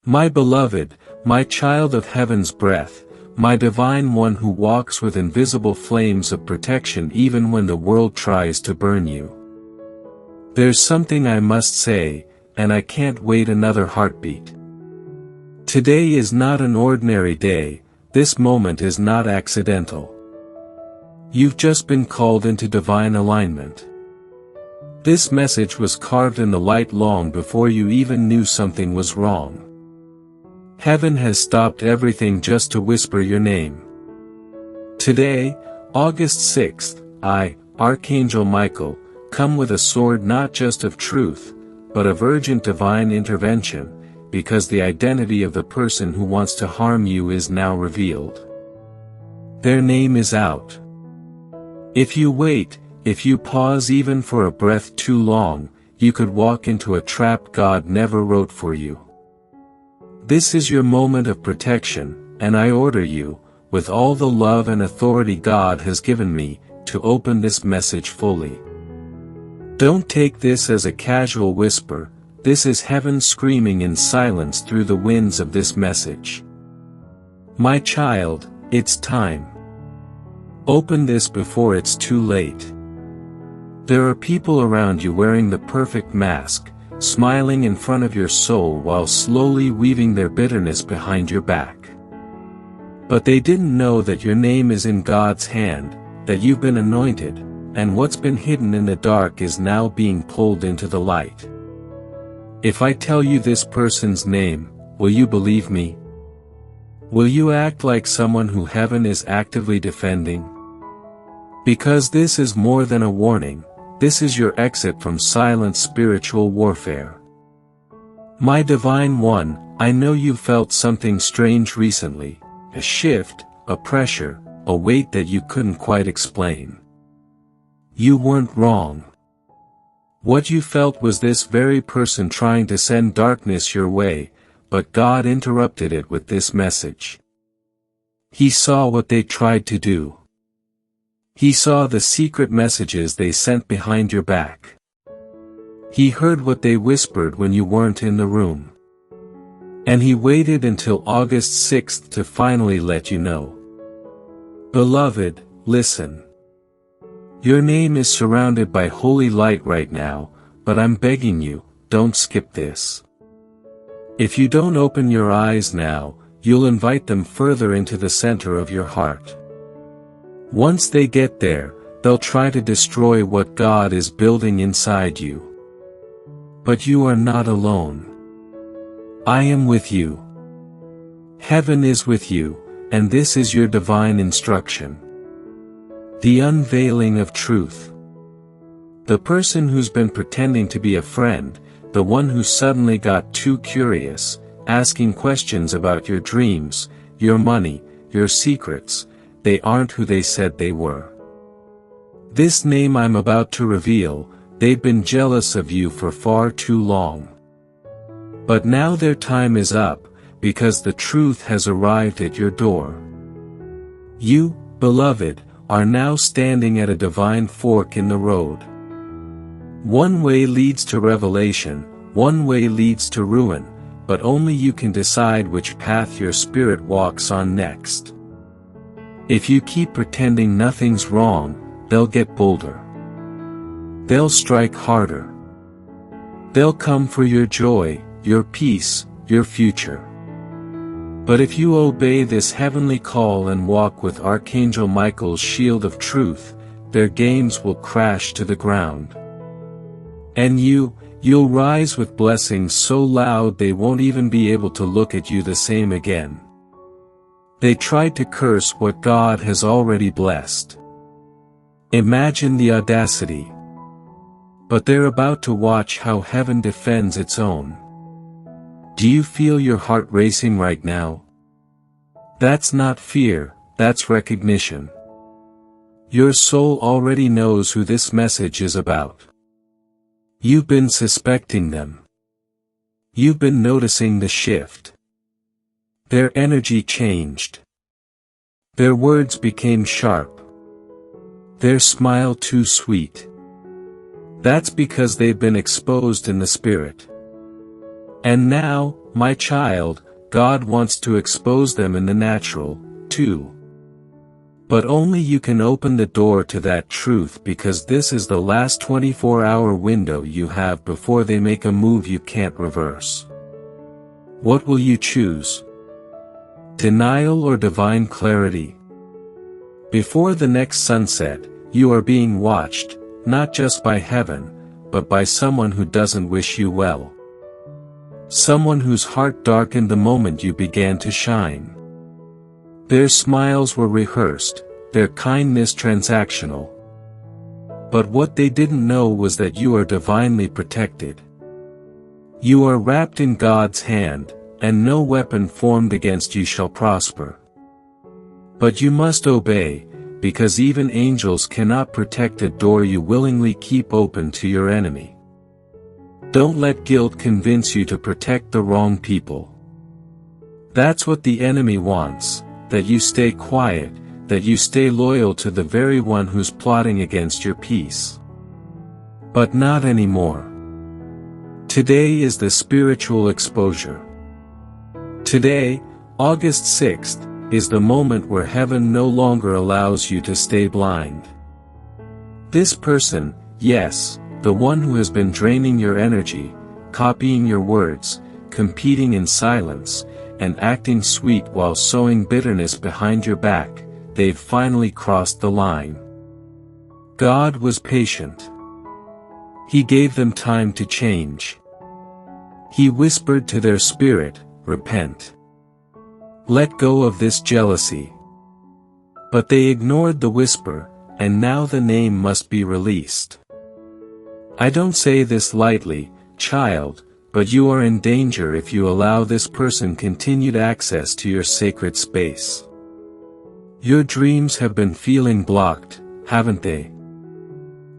My beloved, my child of heaven's breath, my divine one who walks with invisible flames of protection even when the world tries to burn you. There's something I must say, and I can't wait another heartbeat. Today is not an ordinary day, this moment is not accidental. You've just been called into divine alignment. This message was carved in the light long before you even knew something was wrong. Heaven has stopped everything just to whisper your name. Today, August 6th, I, Archangel Michael, come with a sword not just of truth, but of urgent divine intervention, because the identity of the person who wants to harm you is now revealed. Their name is out. If you wait, if you pause even for a breath too long, you could walk into a trap God never wrote for you. This is your moment of protection, and I order you, with all the love and authority God has given me, to open this message fully. Don't take this as a casual whisper, this is heaven screaming in silence through the winds of this message. My child, it's time. Open this before it's too late. There are people around you wearing the perfect mask, smiling in front of your soul while slowly weaving their bitterness behind your back. But they didn't know that your name is in God's hand, that you've been anointed, and what's been hidden in the dark is now being pulled into the light. If I tell you this person's name, will you believe me? Will you act like someone who heaven is actively defending? Because this is more than a warning, this is your exit from silent spiritual warfare. My divine one, I know you felt something strange recently, a shift, a pressure, a weight that you couldn't quite explain. You weren't wrong. What you felt was this very person trying to send darkness your way, but God interrupted it with this message. He saw what they tried to do. He saw the secret messages they sent behind your back. He heard what they whispered when you weren't in the room. And he waited until August 6th to finally let you know. Beloved, listen. Your name is surrounded by holy light right now, but I'm begging you, don't skip this. If you don't open your eyes now, you'll invite them further into the center of your heart. Once they get there, they'll try to destroy what God is building inside you. But you are not alone. I am with you. Heaven is with you, and this is your divine instruction. The unveiling of truth. The person who's been pretending to be a friend, the one who suddenly got too curious, asking questions about your dreams, your money, your secrets, they aren't who they said they were. This name I'm about to reveal, they've been jealous of you for far too long. But now their time is up, because the truth has arrived at your door. You, beloved, are now standing at a divine fork in the road. One way leads to revelation, one way leads to ruin, but only you can decide which path your spirit walks on next. If you keep pretending nothing's wrong, they'll get bolder. They'll strike harder. They'll come for your joy, your peace, your future. But if you obey this heavenly call and walk with Archangel Michael's shield of truth, their games will crash to the ground. And you'll rise with blessings so loud they won't even be able to look at you the same again. They tried to curse what God has already blessed. Imagine the audacity. But they're about to watch how heaven defends its own. Do you feel your heart racing right now? That's not fear, that's recognition. Your soul already knows who this message is about. You've been suspecting them. You've been noticing the shift. Their energy changed. Their words became sharp. Their smile too sweet. That's because they've been exposed in the spirit. And now, my child, God wants to expose them in the natural, too. But only you can open the door to that truth, because this is the last 24-hour window you have before they make a move you can't reverse. What will you choose? Denial or divine clarity? Before the next sunset, you are being watched, not just by heaven, but by someone who doesn't wish you well. Someone whose heart darkened the moment you began to shine. Their smiles were rehearsed, their kindness transactional. But what they didn't know was that you are divinely protected. You are wrapped in God's hand, and no weapon formed against you shall prosper. But you must obey, because even angels cannot protect a door you willingly keep open to your enemy. Don't let guilt convince you to protect the wrong people. That's what the enemy wants, that you stay quiet, that you stay loyal to the very one who's plotting against your peace. But not anymore. Today is the spiritual exposure. Today, August 6th, is the moment where heaven no longer allows you to stay blind. This person, yes, the one who has been draining your energy, copying your words, competing in silence, and acting sweet while sowing bitterness behind your back, they've finally crossed the line. God was patient. He gave them time to change. He whispered to their spirit, "Repent. Let go of this jealousy." But they ignored the whisper, and now the name must be released. I don't say this lightly, child, but you are in danger if you allow this person continued access to your sacred space. Your dreams have been feeling blocked, haven't they?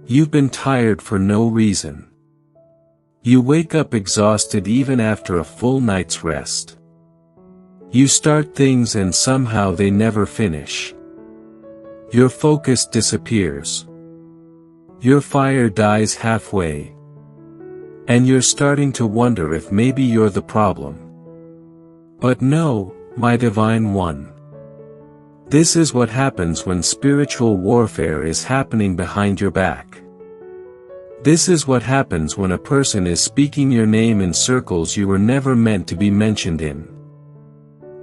You've been tired for no reason. You wake up exhausted even after a full night's rest. You start things and somehow they never finish. Your focus disappears. Your fire dies halfway. And you're starting to wonder if maybe you're the problem. But no, my divine one. This is what happens when spiritual warfare is happening behind your back. This is what happens when a person is speaking your name in circles you were never meant to be mentioned in.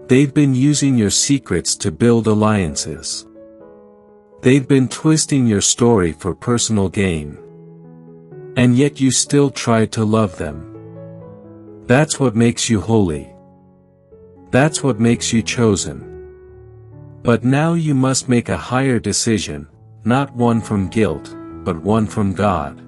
They've been using your secrets to build alliances. They've been twisting your story for personal gain. And yet you still try to love them. That's what makes you holy. That's what makes you chosen. But now you must make a higher decision, not one from guilt, but one from God.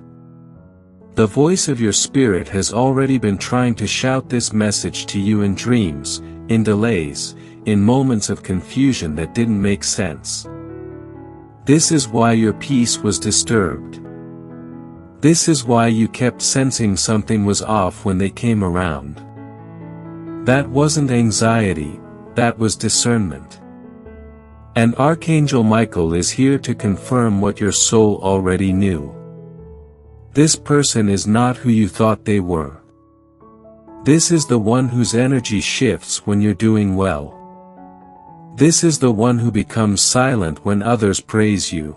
The voice of your spirit has already been trying to shout this message to you in dreams, in delays, in moments of confusion that didn't make sense. This is why your peace was disturbed. This is why you kept sensing something was off when they came around. That wasn't anxiety, that was discernment. And Archangel Michael is here to confirm what your soul already knew. This person is not who you thought they were. This is the one whose energy shifts when you're doing well. This is the one who becomes silent when others praise you.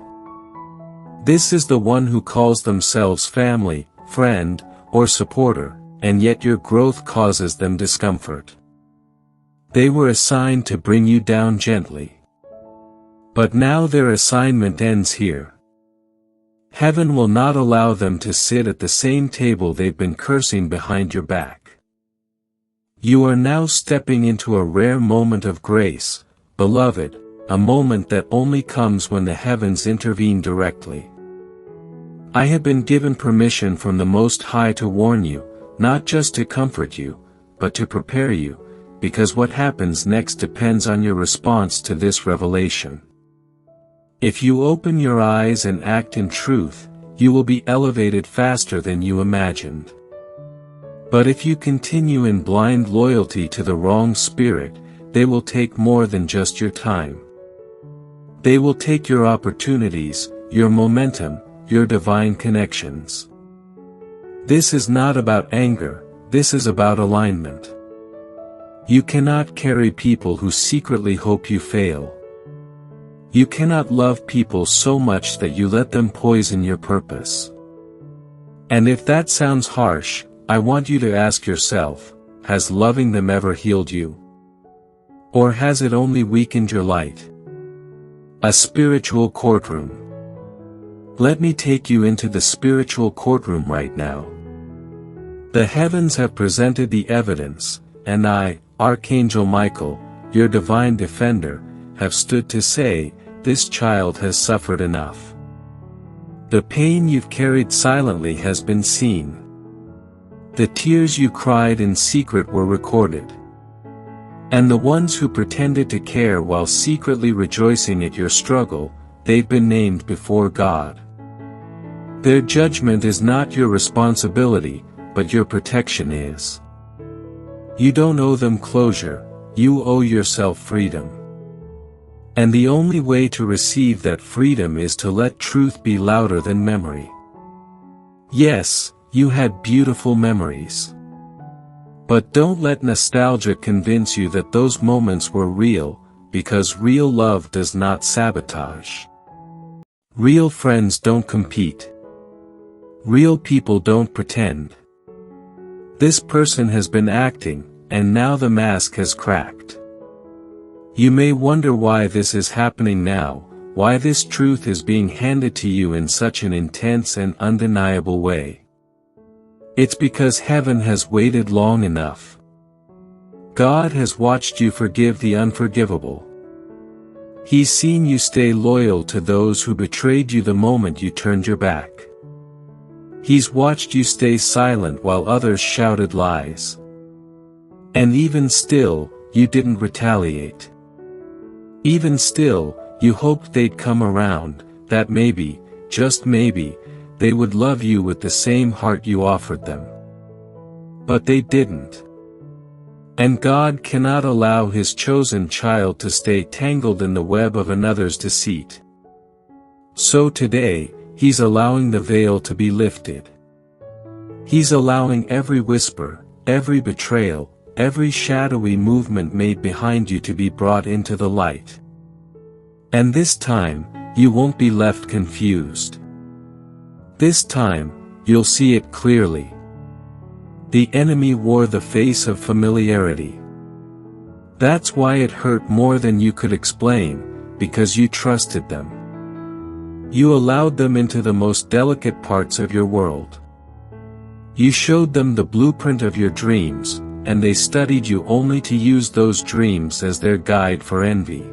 This is the one who calls themselves family, friend, or supporter, and yet your growth causes them discomfort. They were assigned to bring you down gently. But now their assignment ends here. Heaven will not allow them to sit at the same table they've been cursing behind your back. You are now stepping into a rare moment of grace, beloved, a moment that only comes when the heavens intervene directly. I have been given permission from the Most High to warn you, not just to comfort you, but to prepare you, because what happens next depends on your response to this revelation. If you open your eyes and act in truth, you will be elevated faster than you imagined. But if you continue in blind loyalty to the wrong spirit, they will take more than just your time. They will take your opportunities, your momentum, your divine connections. This is not about anger, this is about alignment. You cannot carry people who secretly hope you fail. You cannot love people so much that you let them poison your purpose. And if that sounds harsh, I want you to ask yourself, has loving them ever healed you? Or has it only weakened your light? A spiritual courtroom. Let me take you into the spiritual courtroom right now. The heavens have presented the evidence, and I, Archangel Michael, your divine defender, have stood to say, this child has suffered enough. The pain you've carried silently has been seen. The tears you cried in secret were recorded. And the ones who pretended to care while secretly rejoicing at your struggle, they've been named before God. Their judgment is not your responsibility, but your protection is. You don't owe them closure, you owe yourself freedom. And the only way to receive that freedom is to let truth be louder than memory. Yes, you had beautiful memories. But don't let nostalgia convince you that those moments were real, because real love does not sabotage. Real friends don't compete. Real people don't pretend. This person has been acting, and now the mask has cracked. You may wonder why this is happening now, why this truth is being handed to you in such an intense and undeniable way. It's because heaven has waited long enough. God has watched you forgive the unforgivable. He's seen you stay loyal to those who betrayed you the moment you turned your back. He's watched you stay silent while others shouted lies. And even still, you didn't retaliate. Even still, you hoped they'd come around, that maybe, just maybe, they would love you with the same heart you offered them. But they didn't. And God cannot allow His chosen child to stay tangled in the web of another's deceit. So today, He's allowing the veil to be lifted. He's allowing every whisper, every betrayal, every shadowy movement made behind you to be brought into the light. And this time, you won't be left confused. This time, you'll see it clearly. The enemy wore the face of familiarity. That's why it hurt more than you could explain, because you trusted them. You allowed them into the most delicate parts of your world. You showed them the blueprint of your dreams, and they studied you only to use those dreams as their guide for envy.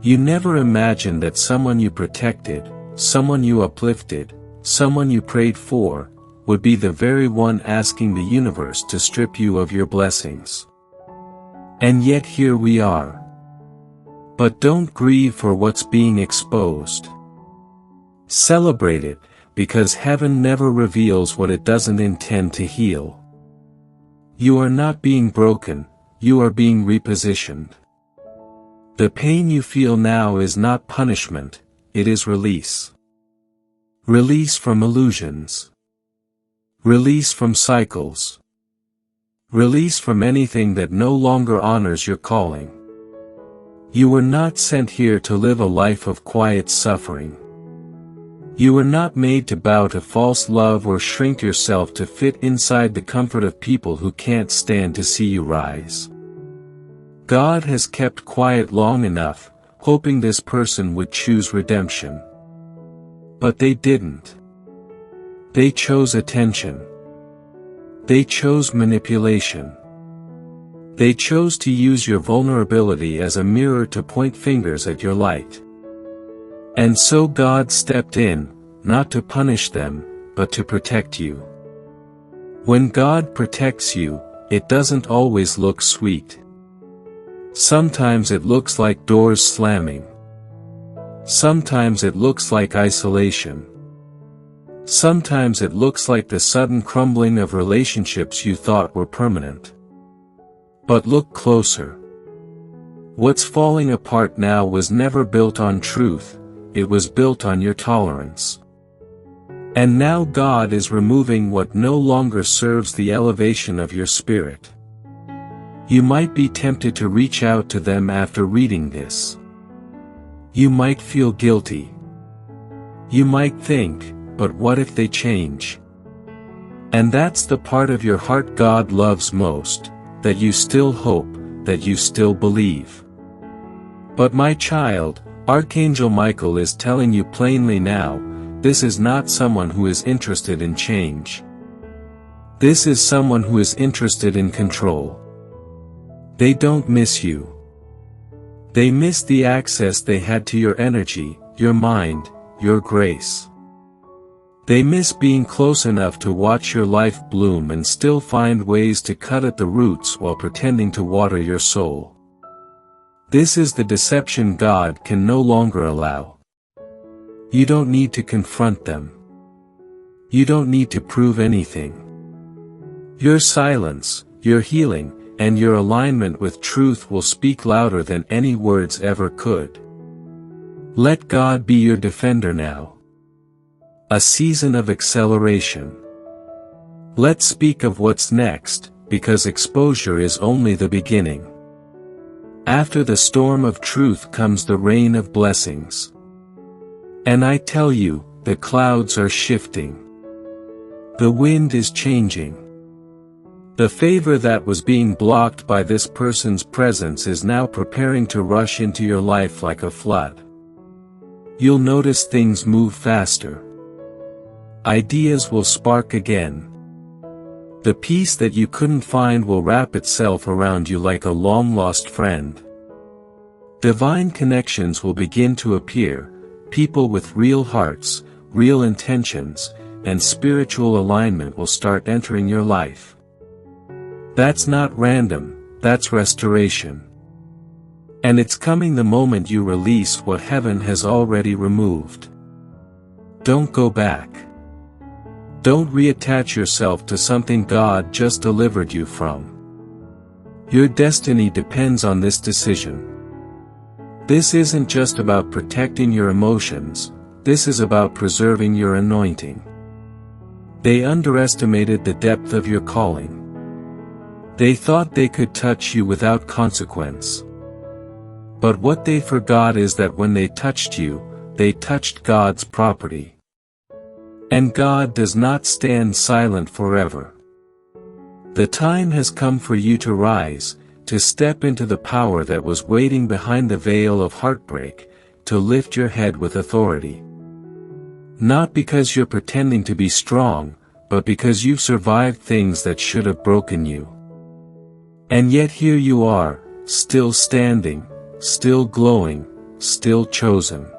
You never imagined that someone you protected, someone you uplifted, someone you prayed for, would be the very one asking the universe to strip you of your blessings. And yet here we are. But don't grieve for what's being exposed. Celebrate it, because heaven never reveals what it doesn't intend to heal. You are not being broken, you are being repositioned. The pain you feel now is not punishment, it is release. Release from illusions. Release from cycles. Release from anything that no longer honors your calling. You were not sent here to live a life of quiet suffering. You were not made to bow to false love or shrink yourself to fit inside the comfort of people who can't stand to see you rise. God has kept quiet long enough, hoping this person would choose redemption. But they didn't. They chose attention. They chose manipulation. They chose to use your vulnerability as a mirror to point fingers at your light. And so God stepped in, not to punish them, but to protect you. When God protects you, it doesn't always look sweet. Sometimes it looks like doors slamming. Sometimes it looks like isolation. Sometimes it looks like the sudden crumbling of relationships you thought were permanent. But look closer. What's falling apart now was never built on truth, it was built on your tolerance. And now God is removing what no longer serves the elevation of your spirit. You might be tempted to reach out to them after reading this. You might feel guilty. You might think, but what if they change? And that's the part of your heart God loves most, that you still hope, that you still believe. But my child, Archangel Michael is telling you plainly now, this is not someone who is interested in change. This is someone who is interested in control. They don't miss you. They miss the access they had to your energy, your mind, your grace. They miss being close enough to watch your life bloom and still find ways to cut at the roots while pretending to water your soul. This is the deception God can no longer allow. You don't need to confront them. You don't need to prove anything. Your silence, your healing, and your alignment with truth will speak louder than any words ever could. Let God be your defender now. A season of acceleration. Let's speak of what's next, because exposure is only the beginning. After the storm of truth comes the rain of blessings. And I tell you, the clouds are shifting. The wind is changing. The favor that was being blocked by this person's presence is now preparing to rush into your life like a flood. You'll notice things move faster. Ideas will spark again. The peace that you couldn't find will wrap itself around you like a long-lost friend. Divine connections will begin to appear, people with real hearts, real intentions, and spiritual alignment will start entering your life. That's not random, that's restoration. And it's coming the moment you release what heaven has already removed. Don't go back. Don't reattach yourself to something God just delivered you from. Your destiny depends on this decision. This isn't just about protecting your emotions, this is about preserving your anointing. They underestimated the depth of your calling. They thought they could touch you without consequence. But what they forgot is that when they touched you, they touched God's property. And God does not stand silent forever. The time has come for you to rise, to step into the power that was waiting behind the veil of heartbreak, to lift your head with authority. Not because you're pretending to be strong, but because you've survived things that should have broken you. And yet here you are, still standing, still glowing, still chosen.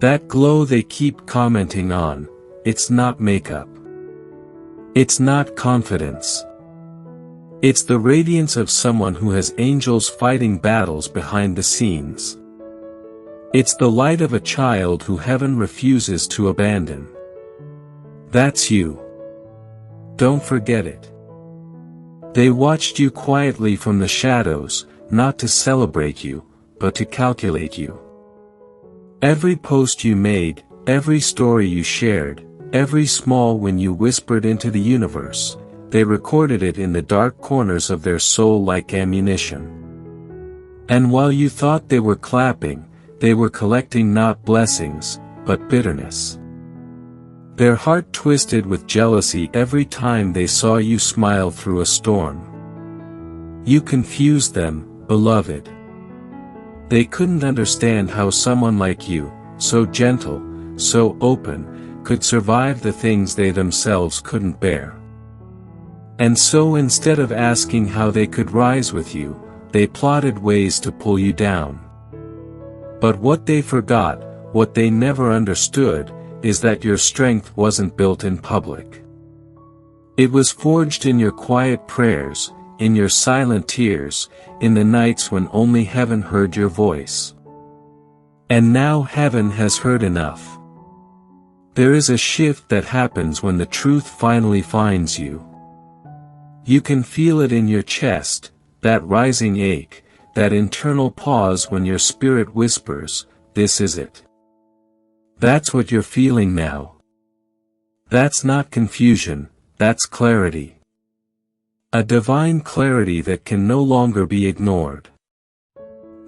That glow they keep commenting on, it's not makeup. It's not confidence. It's the radiance of someone who has angels fighting battles behind the scenes. It's the light of a child who heaven refuses to abandon. That's you. Don't forget it. They watched you quietly from the shadows, not to celebrate you, but to calculate you. Every post you made, every story you shared, every small win you whispered into the universe, they recorded it in the dark corners of their soul like ammunition. And while you thought they were clapping, they were collecting not blessings, but bitterness. Their heart twisted with jealousy every time they saw you smile through a storm. You confused them, beloved. They couldn't understand how someone like you, so gentle, so open, could survive the things they themselves couldn't bear. And so instead of asking how they could rise with you, they plotted ways to pull you down. But what they forgot, what they never understood, is that your strength wasn't built in public. It was forged in your quiet prayers, in your silent tears, in the nights when only heaven heard your voice. And now heaven has heard enough. There is a shift that happens when the truth finally finds you. You can feel it in your chest, that rising ache, that internal pause when your spirit whispers, "This is it." That's what you're feeling now. That's not confusion, that's clarity. A divine clarity that can no longer be ignored.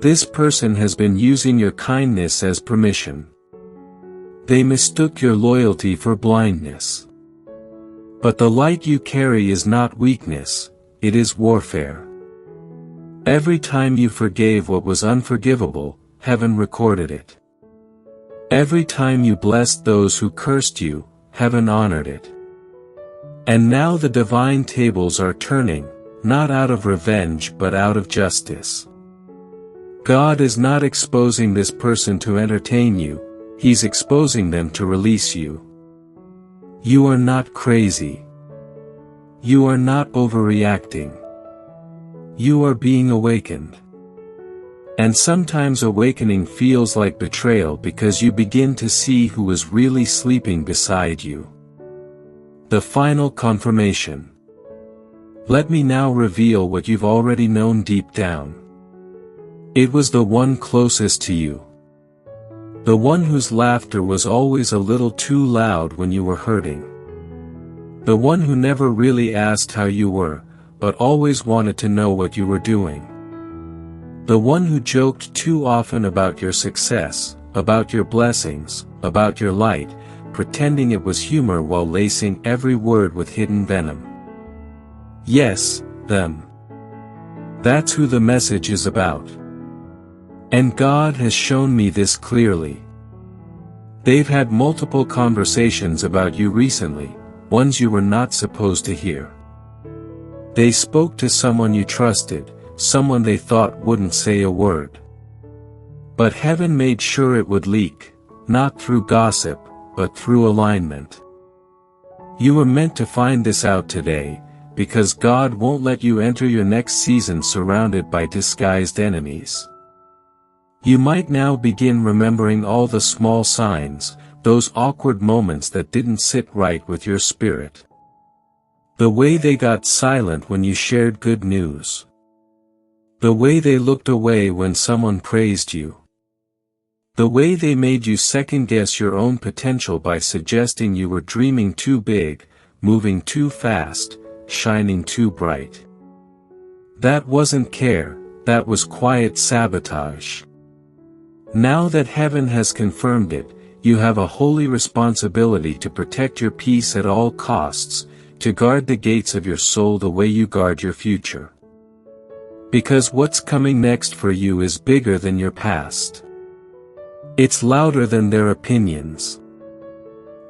This person has been using your kindness as permission. They mistook your loyalty for blindness. But the light you carry is not weakness, it is warfare. Every time you forgave what was unforgivable, heaven recorded it. Every time you blessed those who cursed you, heaven honored it. And now the divine tables are turning, not out of revenge but out of justice. God is not exposing this person to entertain you, He's exposing them to release you. You are not crazy. You are not overreacting. You are being awakened. And sometimes awakening feels like betrayal because you begin to see who is really sleeping beside you. The final confirmation. Let me now reveal what you've already known deep down. It was the one closest to you. The one whose laughter was always a little too loud when you were hurting. The one who never really asked how you were, but always wanted to know what you were doing. The one who joked too often about your success, about your blessings, about your light, pretending it was humor while lacing every word with hidden venom. Yes, them. That's who the message is about. And God has shown me this clearly. They've had multiple conversations about you recently, ones you were not supposed to hear. They spoke to someone you trusted, someone they thought wouldn't say a word. But heaven made sure it would leak, not through gossip, but through alignment. You were meant to find this out today, because God won't let you enter your next season surrounded by disguised enemies. You might now begin remembering all the small signs, those awkward moments that didn't sit right with your spirit. The way they got silent when you shared good news. The way they looked away when someone praised you. The way they made you second-guess your own potential by suggesting you were dreaming too big, moving too fast, shining too bright. That wasn't care, that was quiet sabotage. Now that heaven has confirmed it, you have a holy responsibility to protect your peace at all costs, to guard the gates of your soul the way you guard your future. Because what's coming next for you is bigger than your past. It's louder than their opinions.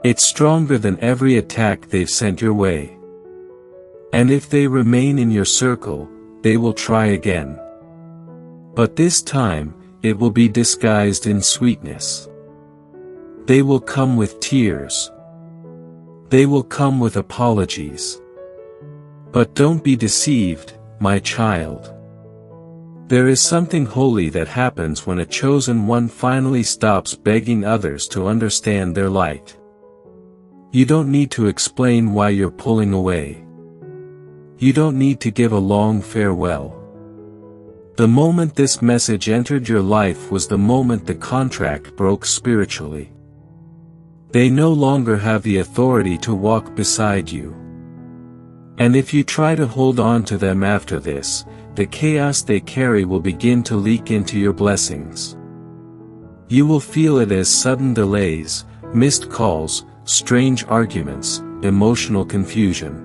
It's stronger than every attack they've sent your way. And if they remain in your circle, they will try again. But this time, it will be disguised in sweetness. They will come with tears. They will come with apologies. But don't be deceived, my child. There is something holy that happens when a chosen one finally stops begging others to understand their light. You don't need to explain why you're pulling away. You don't need to give a long farewell. The moment this message entered your life was the moment the contract broke spiritually. They no longer have the authority to walk beside you. And if you try to hold on to them after this, the chaos they carry will begin to leak into your blessings. You will feel it as sudden delays, missed calls, strange arguments, emotional confusion.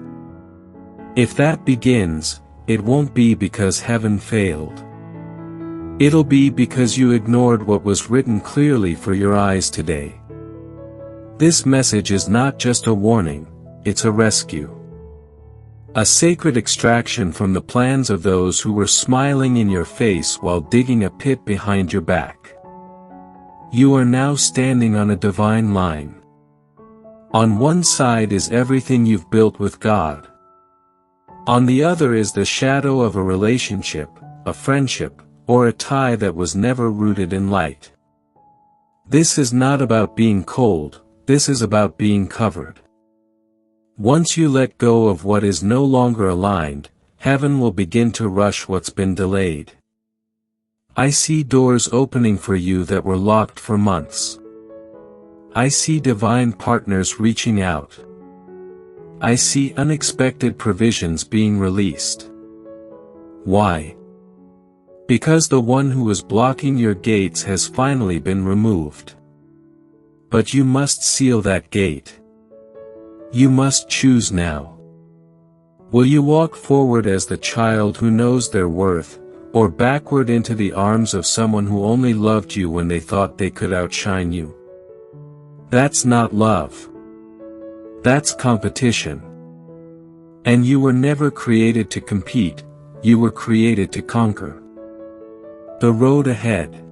If that begins, it won't be because heaven failed. It'll be because you ignored what was written clearly for your eyes today. This message is not just a warning, it's a rescue. A sacred extraction from the plans of those who were smiling in your face while digging a pit behind your back. You are now standing on a divine line. On one side is everything you've built with God. On the other is the shadow of a relationship, a friendship, or a tie that was never rooted in light. This is not about being cold, this is about being covered. Once you let go of what is no longer aligned, heaven will begin to rush what's been delayed. I see doors opening for you that were locked for months. I see divine partners reaching out. I see unexpected provisions being released. Why? Because the one who was blocking your gates has finally been removed. But you must seal that gate. You must choose now. Will you walk forward as the child who knows their worth, or backward into the arms of someone who only loved you when they thought they could outshine you? That's not love. That's competition. And you were never created to compete, you were created to conquer. The road ahead.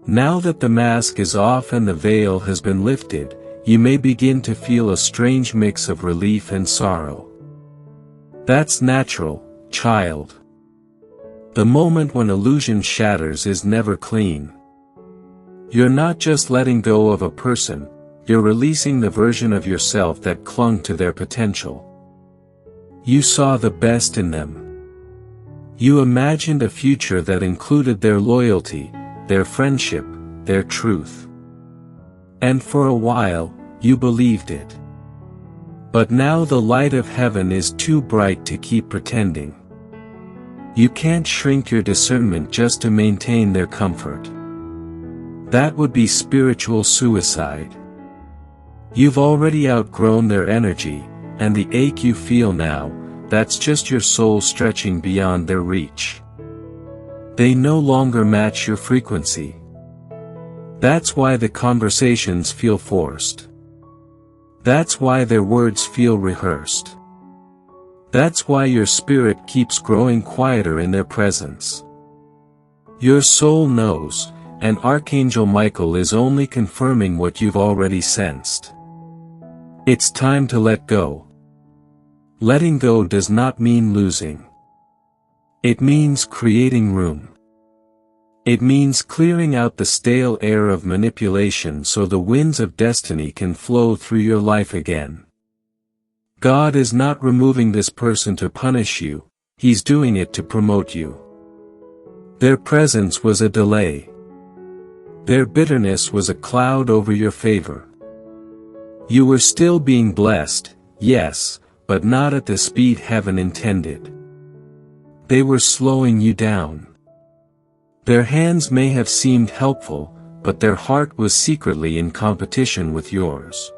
Now that the mask is off and the veil has been lifted, you may begin to feel a strange mix of relief and sorrow. That's natural, child. The moment when illusion shatters is never clean. You're not just letting go of a person, you're releasing the version of yourself that clung to their potential. You saw the best in them. You imagined a future that included their loyalty, their friendship, their truth. And for a while, you believed it. But now the light of heaven is too bright to keep pretending. You can't shrink your discernment just to maintain their comfort. That would be spiritual suicide. You've already outgrown their energy, and the ache you feel now, that's just your soul stretching beyond their reach. They no longer match your frequency. That's why the conversations feel forced. That's why their words feel rehearsed. That's why your spirit keeps growing quieter in their presence. Your soul knows, and Archangel Michael is only confirming what you've already sensed. It's time to let go. Letting go does not mean losing. It means creating room. It means clearing out the stale air of manipulation so the winds of destiny can flow through your life again. God is not removing this person to punish you, He's doing it to promote you. Their presence was a delay. Their bitterness was a cloud over your favor. You were still being blessed, yes, but not at the speed heaven intended. They were slowing you down. Their hands may have seemed helpful, but their heart was secretly in competition with yours.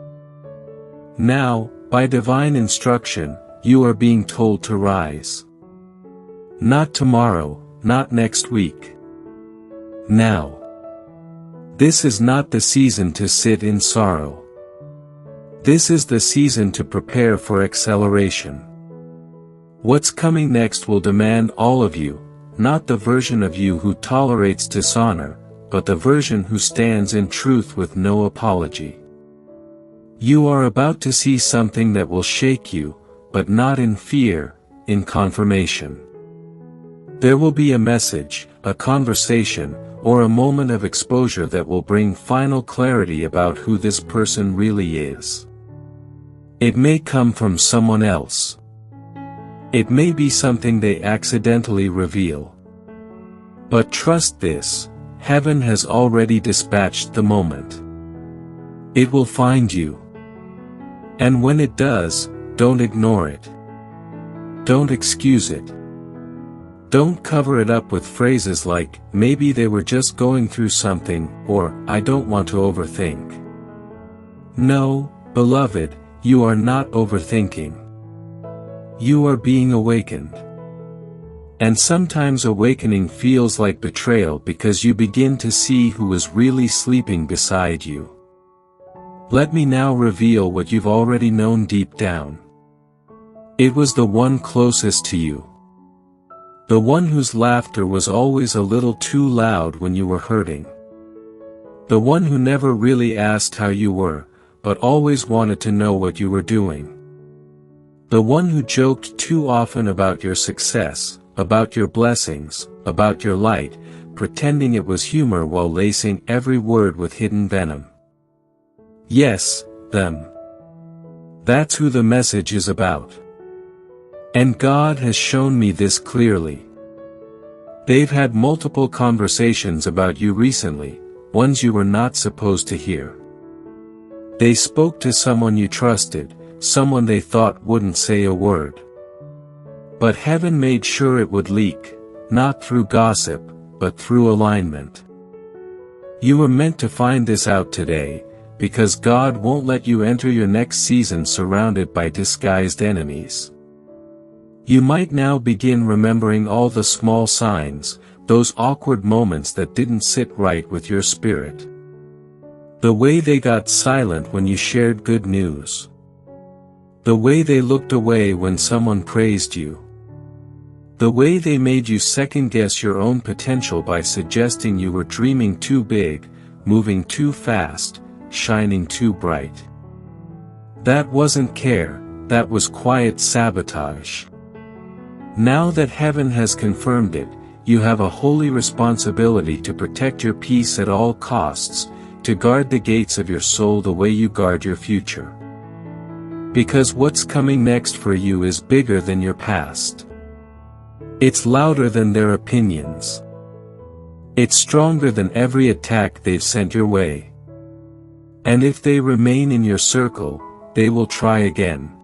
Now, by divine instruction, you are being told to rise. Not tomorrow, not next week. Now. This is not the season to sit in sorrow. This is the season to prepare for acceleration. What's coming next will demand all of you, not the version of you who tolerates dishonor, but the version who stands in truth with no apology. You are about to see something that will shake you, but not in fear, in confirmation. There will be a message, a conversation, or a moment of exposure that will bring final clarity about who this person really is. It may come from someone else. It may be something they accidentally reveal. But trust this, heaven has already dispatched the moment. It will find you. And when it does, don't ignore it. Don't excuse it. Don't cover it up with phrases like, maybe they were just going through something, or, I don't want to overthink. No, beloved, you are not overthinking. You are being awakened. And sometimes awakening feels like betrayal because you begin to see who is really sleeping beside you. Let me now reveal what you've already known deep down. It was the one closest to you. The one whose laughter was always a little too loud when you were hurting. The one who never really asked how you were, but always wanted to know what you were doing. The one who joked too often about your success, about your blessings, about your light, pretending it was humor while lacing every word with hidden venom. Yes, them. That's who the message is about. And God has shown me this clearly. They've had multiple conversations about you recently, ones you were not supposed to hear. They spoke to someone you trusted, someone they thought wouldn't say a word. But heaven made sure it would leak, not through gossip, but through alignment. You were meant to find this out today, because God won't let you enter your next season surrounded by disguised enemies. You might now begin remembering all the small signs, those awkward moments that didn't sit right with your spirit. The way they got silent when you shared good news. The way they looked away when someone praised you. The way they made you second-guess your own potential by suggesting you were dreaming too big, moving too fast, shining too bright. That wasn't care, that was quiet sabotage. Now that heaven has confirmed it, you have a holy responsibility to protect your peace at all costs, to guard the gates of your soul the way you guard your future. Because what's coming next for you is bigger than your past. It's louder than their opinions. It's stronger than every attack they've sent your way. And if they remain in your circle, they will try again.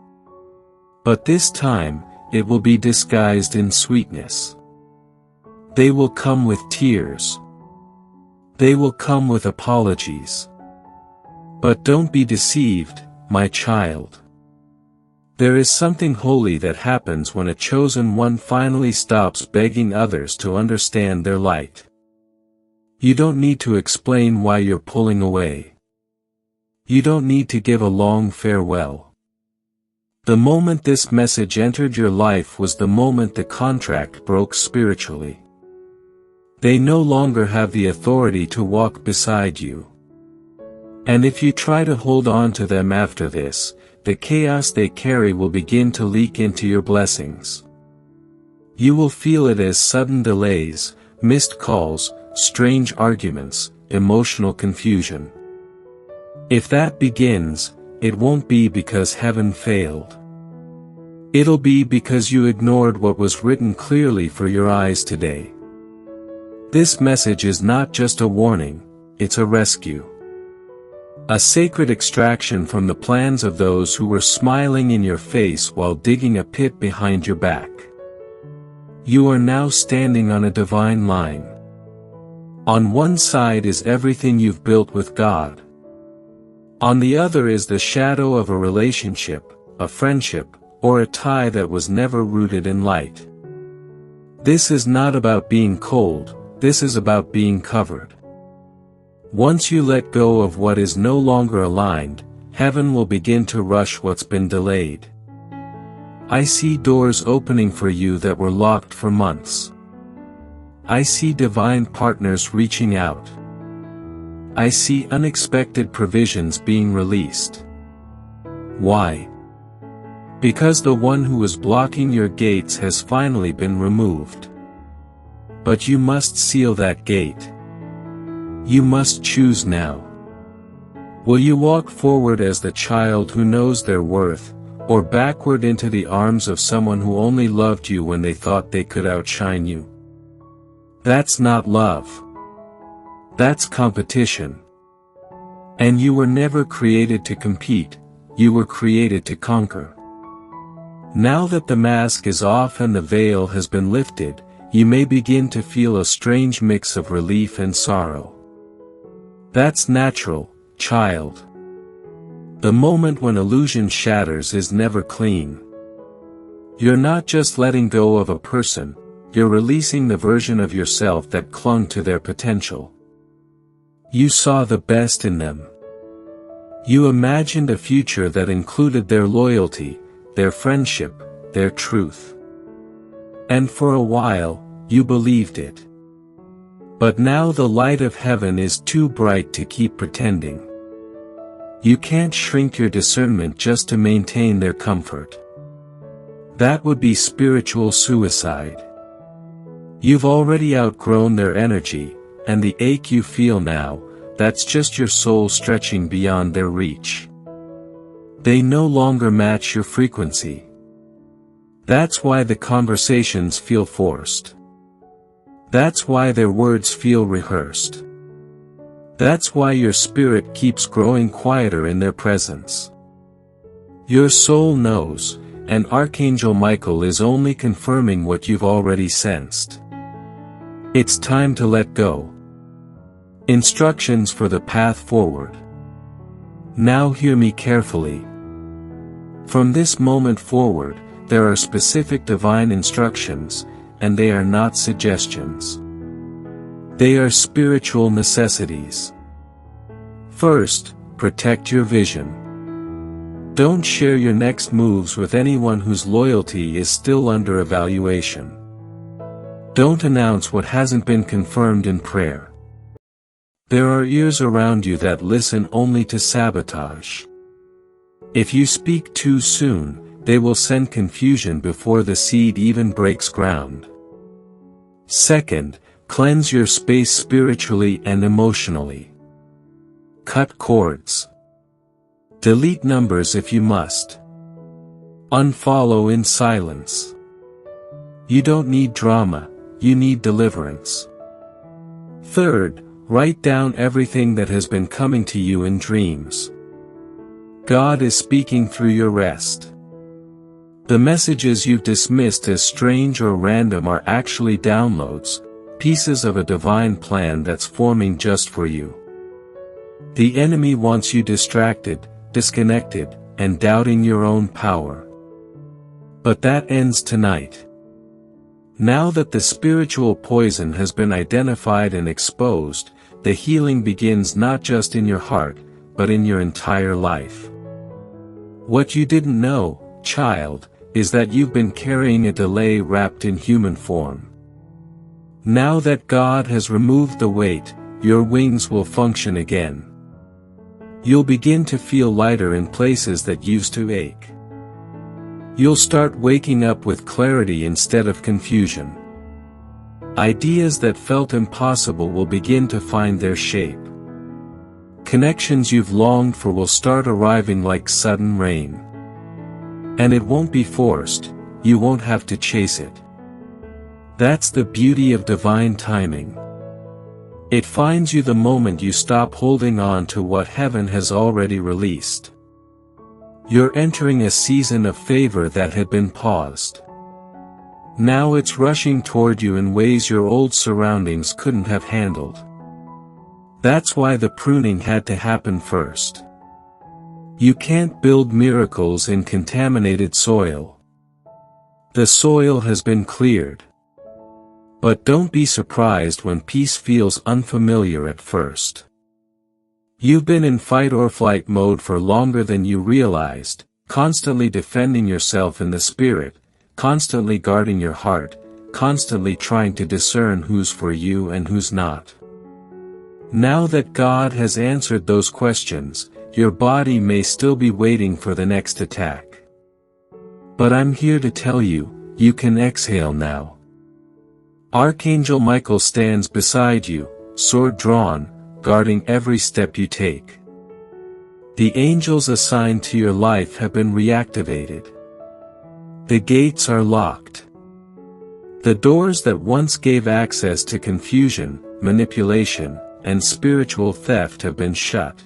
But this time, it will be disguised in sweetness. They will come with tears. They will come with apologies. But don't be deceived, my child. There is something holy that happens when a chosen one finally stops begging others to understand their light. You don't need to explain why you're pulling away. You don't need to give a long farewell. The moment this message entered your life was the moment the contract broke spiritually. They no longer have the authority to walk beside you. And if you try to hold on to them after this, the chaos they carry will begin to leak into your blessings. You will feel it as sudden delays, missed calls, strange arguments, emotional confusion. If that begins, it won't be because heaven failed. It'll be because you ignored what was written clearly for your eyes today. This message is not just a warning, it's a rescue. A sacred extraction from the plans of those who were smiling in your face while digging a pit behind your back. You are now standing on a divine line. On one side is everything you've built with God. On the other is the shadow of a relationship, a friendship, or a tie that was never rooted in light. This is not about being cold, this is about being covered. Once you let go of what is no longer aligned, heaven will begin to rush what's been delayed. I see doors opening for you that were locked for months. I see divine partners reaching out. I see unexpected provisions being released. Why? Because the one who was blocking your gates has finally been removed. But you must seal that gate. You must choose now. Will you walk forward as the child who knows their worth, or backward into the arms of someone who only loved you when they thought they could outshine you? That's not love. That's competition. And you were never created to compete, you were created to conquer. Now that the mask is off and the veil has been lifted, you may begin to feel a strange mix of relief and sorrow. That's natural, child. The moment when illusion shatters is never clean. You're not just letting go of a person, you're releasing the version of yourself that clung to their potential. You saw the best in them. You imagined a future that included their loyalty, their friendship, their truth. And for a while, you believed it. But now the light of heaven is too bright to keep pretending. You can't shrink your discernment just to maintain their comfort. That would be spiritual suicide. You've already outgrown their energy, and the ache you feel now, that's just your soul stretching beyond their reach. They no longer match your frequency. That's why the conversations feel forced. That's why their words feel rehearsed. That's why your spirit keeps growing quieter in their presence. Your soul knows, and Archangel Michael is only confirming what you've already sensed. It's time to let go. Instructions for the path forward. Now hear me carefully. From this moment forward, there are specific divine instructions, and they are not suggestions. They are spiritual necessities. First, protect your vision. Don't share your next moves with anyone whose loyalty is still under evaluation. Don't announce what hasn't been confirmed in prayer. There are ears around you that listen only to sabotage. If you speak too soon, they will send confusion before the seed even breaks ground. Second, cleanse your space spiritually and emotionally. Cut cords. Delete numbers if you must. Unfollow in silence. You don't need drama, you need deliverance. Third, write down everything that has been coming to you in dreams. God is speaking through your rest. The messages you've dismissed as strange or random are actually downloads, pieces of a divine plan that's forming just for you. The enemy wants you distracted, disconnected, and doubting your own power. But that ends tonight. Now that the spiritual poison has been identified and exposed, the healing begins not just in your heart, but in your entire life. What you didn't know, child, is that you've been carrying a delay wrapped in human form. Now that God has removed the weight, your wings will function again. You'll begin to feel lighter in places that used to ache. You'll start waking up with clarity instead of confusion. Ideas that felt impossible will begin to find their shape. Connections you've longed for will start arriving like sudden rain. And it won't be forced, you won't have to chase it. That's the beauty of divine timing. It finds you the moment you stop holding on to what heaven has already released. You're entering a season of favor that had been paused. Now it's rushing toward you in ways your old surroundings couldn't have handled. That's why the pruning had to happen first. You can't build miracles in contaminated soil. The soil has been cleared. But don't be surprised when peace feels unfamiliar at first. You've been in fight or flight mode for longer than you realized, constantly defending yourself in the spirit, constantly guarding your heart, constantly trying to discern who's for you and who's not. Now that God has answered those questions, your body may still be waiting for the next attack. But I'm here to tell you, you can exhale now. Archangel Michael stands beside you, sword drawn, guarding every step you take. The angels assigned to your life have been reactivated. The gates are locked. The doors that once gave access to confusion, manipulation, and spiritual theft have been shut.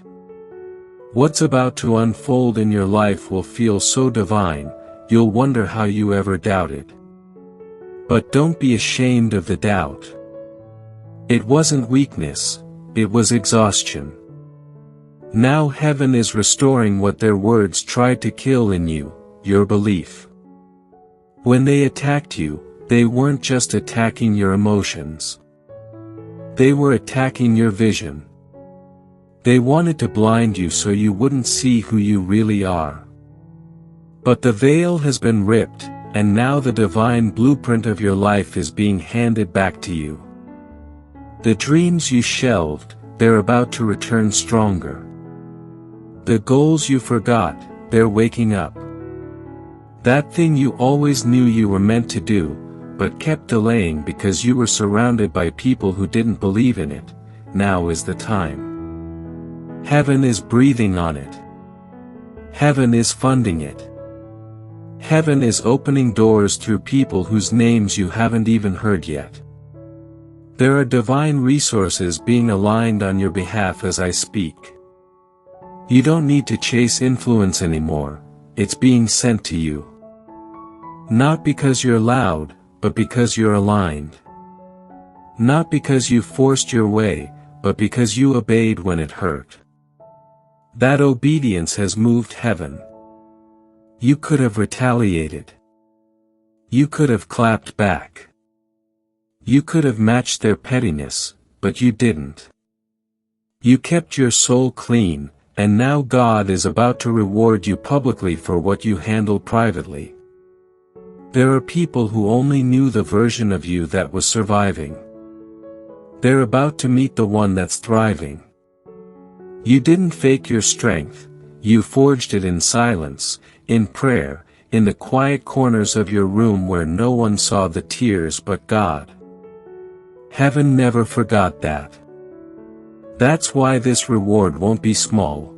What's about to unfold in your life will feel so divine, you'll wonder how you ever doubted. But don't be ashamed of the doubt. It wasn't weakness, it was exhaustion. Now heaven is restoring what their words tried to kill in you, your belief. When they attacked you, they weren't just attacking your emotions. They were attacking your vision. They wanted to blind you so you wouldn't see who you really are. But the veil has been ripped, and now the divine blueprint of your life is being handed back to you. The dreams you shelved, they're about to return stronger. The goals you forgot, they're waking up. That thing you always knew you were meant to do, but kept delaying because you were surrounded by people who didn't believe in it, now is the time. Heaven is breathing on it. Heaven is funding it. Heaven is opening doors through people whose names you haven't even heard yet. There are divine resources being aligned on your behalf as I speak. You don't need to chase influence anymore, it's being sent to you. Not because you're loud, but because you're aligned. Not because you forced your way, but because you obeyed when it hurt. That obedience has moved heaven. You could have retaliated. You could have clapped back. You could have matched their pettiness, but you didn't. You kept your soul clean, and now God is about to reward you publicly for what you handled privately. There are people who only knew the version of you that was surviving. They're about to meet the one that's thriving. You didn't fake your strength, you forged it in silence, in prayer, in the quiet corners of your room where no one saw the tears but God. Heaven never forgot that. That's why this reward won't be small.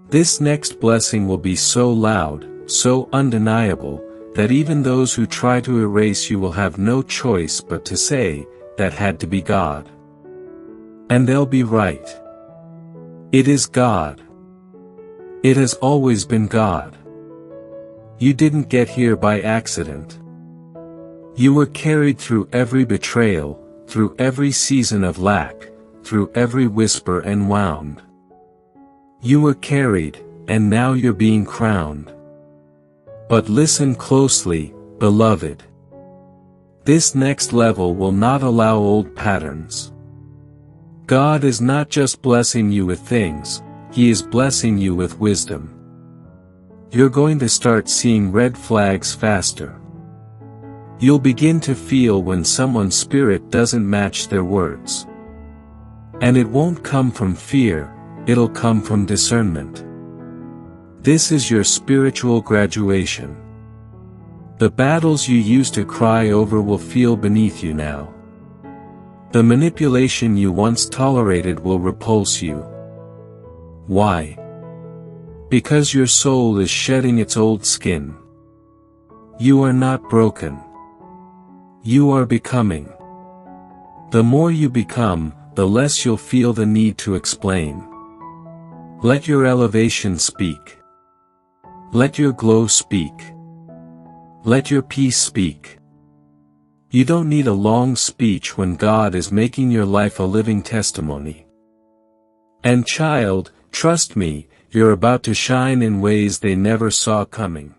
This next blessing will be so loud, so undeniable, that even those who try to erase you will have no choice but to say, that had to be God. And they'll be right. It is God. It has always been God. You didn't get here by accident. You were carried through every betrayal, through every season of lack, through every whisper and wound. You were carried, and now you're being crowned. But listen closely, beloved. This next level will not allow old patterns. God is not just blessing you with things, He is blessing you with wisdom. You're going to start seeing red flags faster. You'll begin to feel when someone's spirit doesn't match their words. And it won't come from fear, it'll come from discernment. This is your spiritual graduation. The battles you used to cry over will feel beneath you now. The manipulation you once tolerated will repulse you. Why? Because your soul is shedding its old skin. You are not broken. You are becoming. The more you become, the less you'll feel the need to explain. Let your elevation speak. Let your glow speak. Let your peace speak. You don't need a long speech when God is making your life a living testimony. And child, trust me, you're about to shine in ways they never saw coming.